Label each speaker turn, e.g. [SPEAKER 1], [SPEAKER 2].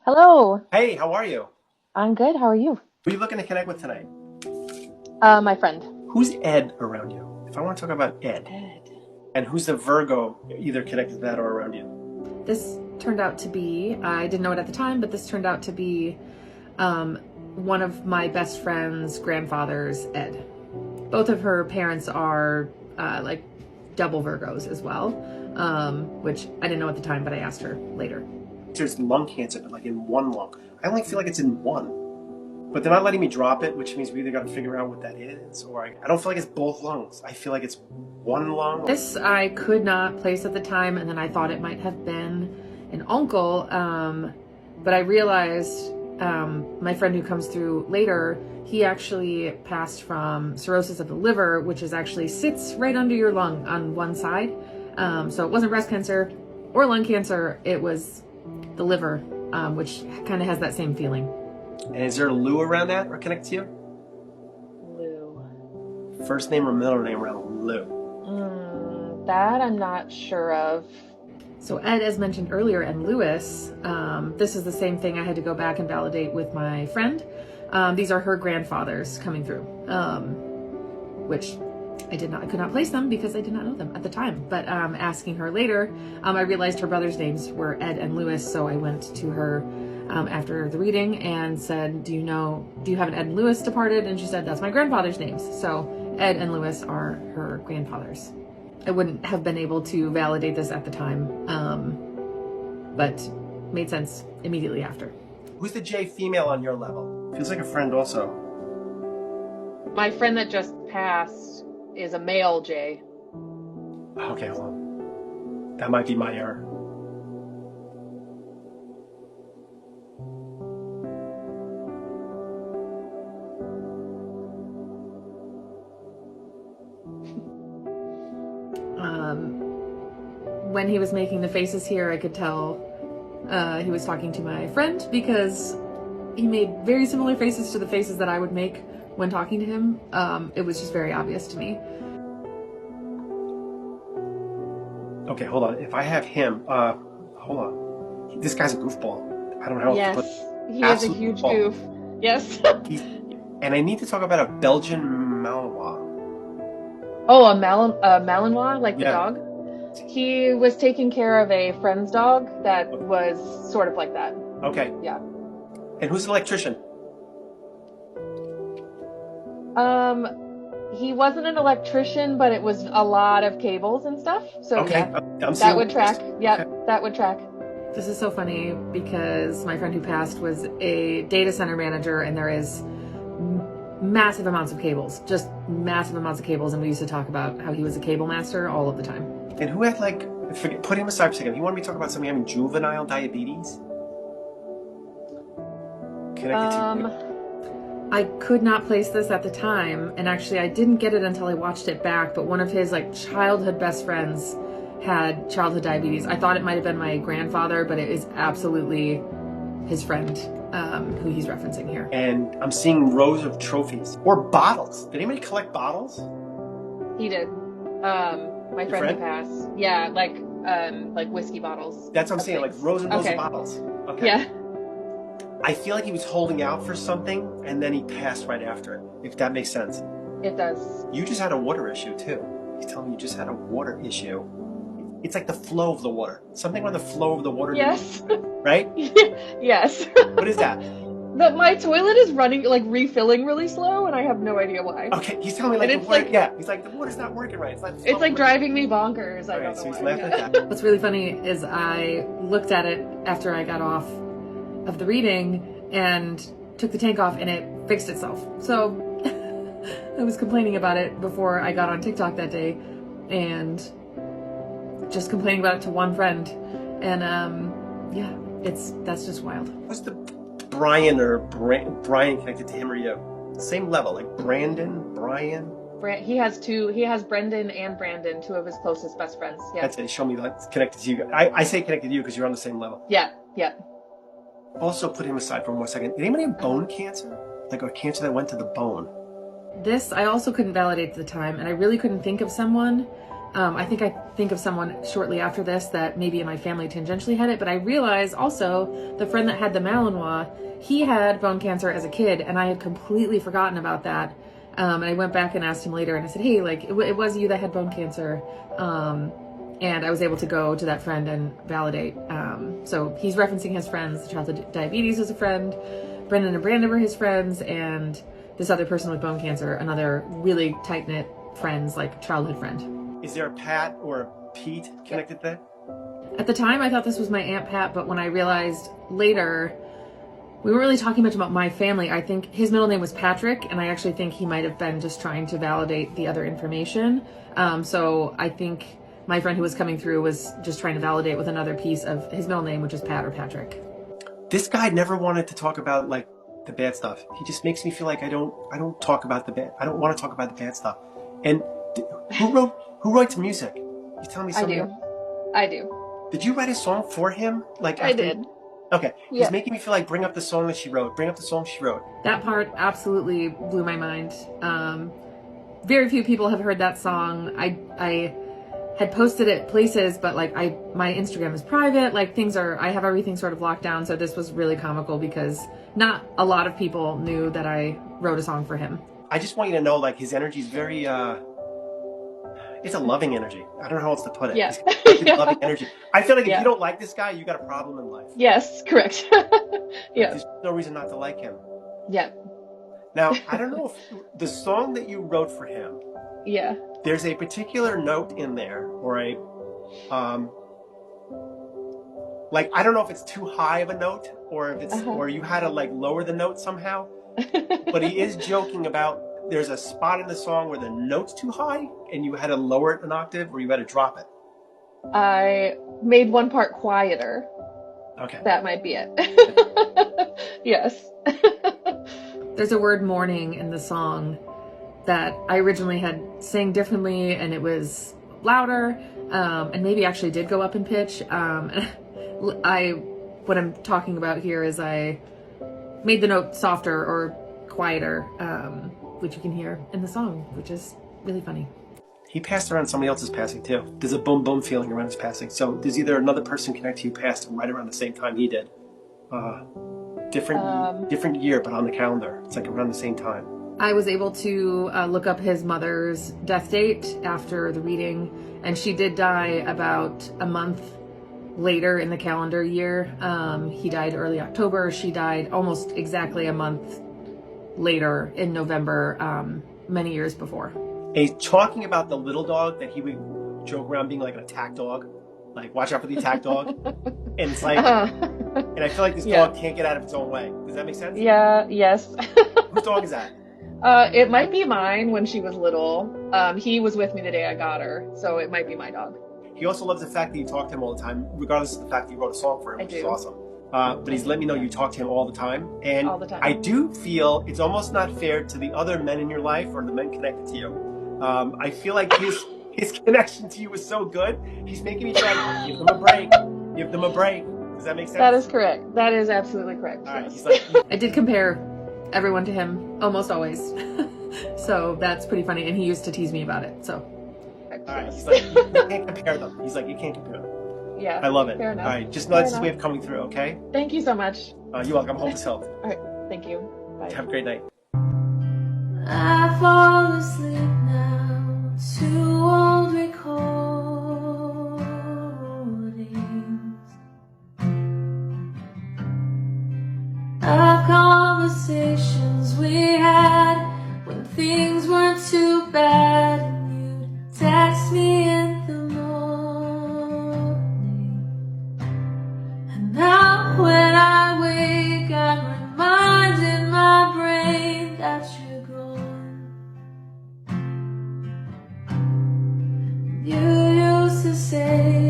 [SPEAKER 1] Hello,
[SPEAKER 2] Hey, how are you?
[SPEAKER 1] I'm good. How are you?
[SPEAKER 2] Who are you looking to connect with tonight?
[SPEAKER 1] My friend.
[SPEAKER 2] Who's Ed around you? If I want to talk about Ed,
[SPEAKER 1] Ed.
[SPEAKER 2] and who's the Virgo either connected to that or around you?
[SPEAKER 3] This turned out to be, I didn't know it at the time, but this turned out to be um, one of my best friend's grandfathers, Ed. Both of her parents are like double Virgos as well, which I didn't know at the time, but I asked her later.
[SPEAKER 2] There's lung cancer, but like in one lung. I only feel like it's in one. But they're not letting me drop it, which means we either got to figure out what that is, or I don't feel like it's both lungs. I feel like it's one lung.
[SPEAKER 3] This I could not place at the time, and then I thought it might have been an uncle, but I realized my friend who comes through later, he actually passed from cirrhosis of the liver, which is actually sits right under your lung on one side. So it wasn't breast cancer or lung cancer, it was the liver, which kind of has that same feeling.
[SPEAKER 2] And is there a Lou around that or connected to you?
[SPEAKER 1] Lou.
[SPEAKER 2] First name or middle name around Lou?
[SPEAKER 1] That I'm not sure of.
[SPEAKER 3] So Ed, as mentioned earlier, and Lewis, this is the same thing I had to go back and validate with my friend. These are her grandfathers coming through, which I could not place them because I did not know them at the time. But asking her later, I realized her brothers' names were Ed and Lewis. So I went to her after the reading and said, do you have an Ed and Lewis departed? And she said, that's my grandfather's names. So Ed and Lewis are her grandfathers. I wouldn't have been able to validate this at the time, but made sense immediately after.
[SPEAKER 2] Who's the J female on your level? Feels like a friend also.
[SPEAKER 1] My friend that just passed is a male J.
[SPEAKER 2] Okay, hold on. That might be my error.
[SPEAKER 3] When he was making the faces here, I could tell he was talking to my friend because he made very similar faces to the faces that I would make when talking to him. It was just very obvious to me.
[SPEAKER 2] Okay, hold on. If I have him, hold on. This guy's a goofball. I don't know how
[SPEAKER 1] Yes,
[SPEAKER 2] to put
[SPEAKER 1] he is a
[SPEAKER 2] absolute
[SPEAKER 1] huge
[SPEAKER 2] goofball.
[SPEAKER 1] goof. Yes.
[SPEAKER 2] He's, and I need to talk about a Belgian Malinois.
[SPEAKER 1] Oh, a Malinois, like the
[SPEAKER 2] Yeah.
[SPEAKER 1] dog. He was taking care of a friend's dog that was sort of like that.
[SPEAKER 2] Okay.
[SPEAKER 1] Yeah.
[SPEAKER 2] And who's the electrician?
[SPEAKER 1] He wasn't an electrician, but it was a lot of cables and stuff. So
[SPEAKER 2] Okay.
[SPEAKER 1] yeah,
[SPEAKER 2] I'm
[SPEAKER 1] that
[SPEAKER 2] seeing
[SPEAKER 1] would track. Yep,
[SPEAKER 2] Okay.
[SPEAKER 1] that would track.
[SPEAKER 3] This is so funny because my friend who passed was a data center manager, and there is massive amounts of cables, just massive amounts of cables. And we used to talk about how he was a cable master all of the time.
[SPEAKER 2] And who had put him aside for a second. He wanted me to talk about somebody having juvenile diabetes. Connected to
[SPEAKER 3] I could not place this at the time, and actually I didn't get it until I watched it back, but one of his childhood best friends had childhood diabetes. I thought it might have been my grandfather, but it is absolutely his friend who he's referencing here.
[SPEAKER 2] And I'm seeing rows of trophies or bottles. Did anybody collect bottles?
[SPEAKER 1] He did. My friend who passed. Yeah, like whiskey bottles.
[SPEAKER 2] That's what I'm saying, like rows and rows
[SPEAKER 1] Okay.
[SPEAKER 2] of bottles. Okay.
[SPEAKER 1] Yeah.
[SPEAKER 2] I feel like he was holding out for something and then he passed right after it, if that makes sense.
[SPEAKER 1] It does.
[SPEAKER 2] You just had a water issue too. He's telling me you just had a water issue. It's like the flow of the water. Something on the flow of the water.
[SPEAKER 1] Yes.
[SPEAKER 2] Right?
[SPEAKER 1] Yes.
[SPEAKER 2] What is that?
[SPEAKER 1] My toilet is running, refilling really slow, and I have no idea why.
[SPEAKER 2] Okay, he's telling me like
[SPEAKER 1] And
[SPEAKER 2] the
[SPEAKER 1] it's
[SPEAKER 2] water,
[SPEAKER 1] like-
[SPEAKER 2] yeah. He's like, the water's not working right. It's not
[SPEAKER 1] It's like
[SPEAKER 2] flowing.
[SPEAKER 1] driving me bonkers. I
[SPEAKER 2] Alright,
[SPEAKER 1] don't
[SPEAKER 2] so
[SPEAKER 1] know
[SPEAKER 2] he's
[SPEAKER 1] why.
[SPEAKER 2] laughing
[SPEAKER 1] Yeah.
[SPEAKER 2] at that.
[SPEAKER 3] What's really funny is I looked at it after I got off of the reading and took the tank off, and it fixed itself. So I was complaining about it before I got on TikTok that day, and just complaining about it to one friend. And yeah, that's just wild.
[SPEAKER 2] What's the Brian or Brian connected to him or you? Same level, like Brandon, Brian.
[SPEAKER 1] He has two. He has Brendan and Brandon, two of his closest best friends. Yeah.
[SPEAKER 2] That's it. Show me that's connected to you. I say connected to you because you're on the same level.
[SPEAKER 1] Yeah. Yeah.
[SPEAKER 2] Also, put him aside for 1 second. Did anybody have bone cancer? Like a cancer that went to the bone?
[SPEAKER 3] This I also couldn't validate at the time, and I really couldn't think of someone. I think of someone shortly after this that maybe in my family tangentially had it, but I realized also the friend that had the Malinois, he had bone cancer as a kid, and I had completely forgotten about that. And I went back and asked him later, and I said, hey, like, it was you that had bone cancer. And I was able to go to that friend and validate. So he's referencing his friends. Childhood diabetes was a friend. Brendan and Brandon were his friends. And this other person with bone cancer, another really tight-knit friends, like childhood friend.
[SPEAKER 2] Is there a Pat or a Pete connected there?
[SPEAKER 3] At the time, I thought this was my Aunt Pat, but when I realized later, we weren't really talking much about my family. I think his middle name was Patrick, and I actually think he might have been just trying to validate the other information. So I think my friend who was coming through was just trying to validate with another piece of his middle name, which is Pat or Patrick.
[SPEAKER 2] This guy never wanted to talk about like the bad stuff. He just makes me feel like I don't talk about the bad. I don't want to talk about the bad stuff. And who writes music? You telling me something?
[SPEAKER 1] I do.
[SPEAKER 2] Did you write a song for him? Like
[SPEAKER 1] I did.
[SPEAKER 2] Okay.
[SPEAKER 1] Yeah.
[SPEAKER 2] He's making me feel like bring up the song that she wrote. Bring up the song she wrote.
[SPEAKER 3] That part absolutely blew my mind. Very few people have heard that song. I had posted it places, but like my Instagram is private. Like I have everything sort of locked down. So this was really comical because not a lot of people knew that I wrote a song for him.
[SPEAKER 2] I just want you to know, like, his energy is very, it's a loving energy. I don't know how else to put it.
[SPEAKER 1] Yeah.
[SPEAKER 2] Loving energy. I feel like if you don't like this guy, you got a problem in life.
[SPEAKER 1] Yes, correct. Yeah.
[SPEAKER 2] There's no reason not to like him.
[SPEAKER 1] Yeah.
[SPEAKER 2] Now, I don't know if the song that you wrote for him,
[SPEAKER 1] Yeah.
[SPEAKER 2] there's a particular note in there, or a, like, I don't know if it's too high of a note, or if it's, or you had to like lower the note somehow. But he is joking about there's a spot in the song where the note's too high and you had to lower it an octave or you had to drop it.
[SPEAKER 1] I made one part quieter.
[SPEAKER 2] Okay.
[SPEAKER 1] That might be it. Yes.
[SPEAKER 3] There's a word morning in the song that I originally had sang differently, and it was louder, and maybe actually did go up in pitch. What I'm talking about here is I made the note softer or quieter, which you can hear in the song, which is really funny.
[SPEAKER 2] He passed around somebody else's passing too. There's a boom boom feeling around his passing. So there's either another person connected to you passed right around the same time he did. Different year, but on the calendar. It's like around the same time.
[SPEAKER 3] I was able to look up his mother's death date after the reading, and she did die about a month later in the calendar year. He died early October. She died almost exactly a month later in November, many years before.
[SPEAKER 2] And he's talking about the little dog that he would joke around being like an attack dog. Like, watch out for the attack dog. And it's like, and I feel like this dog can't get out of its own way. Does that make sense?
[SPEAKER 1] Yeah, yes.
[SPEAKER 2] Whose dog is that?
[SPEAKER 1] It might be mine when she was little. He was with me the day I got her, so it might be my dog.
[SPEAKER 2] He also loves the fact that you talk to him all the time, regardless of the fact that you wrote a song for him, which is awesome. But he's let me know you talk to him all the time. And
[SPEAKER 1] all the time.
[SPEAKER 2] I do feel it's almost not fair to the other men in your life or the men connected to you. I feel like his connection to you is so good. He's making me try to give them a break. Give them a break. Does that make sense?
[SPEAKER 1] That is correct. That is absolutely correct.
[SPEAKER 2] All right.
[SPEAKER 1] Yes.
[SPEAKER 2] He's like,
[SPEAKER 3] I did compare everyone to him almost always. So that's pretty funny. And he used to tease me about it. So.
[SPEAKER 2] all right. He's like, you can't compare them. He's like, you can't compare them.
[SPEAKER 1] Yeah.
[SPEAKER 2] I love it.
[SPEAKER 1] Fair enough.
[SPEAKER 2] All right. Just know that's his way of coming through, okay?
[SPEAKER 1] Thank you so much.
[SPEAKER 2] You're welcome. Hope this helped.
[SPEAKER 1] All right. Thank you. Bye.
[SPEAKER 2] Have a great night.
[SPEAKER 4] I fall asleep now to old recordings of conversations we had when things weren't too bad, and you'd text me in the morning. And now when I wake, I'm reminded my brain that you're gone. You used to say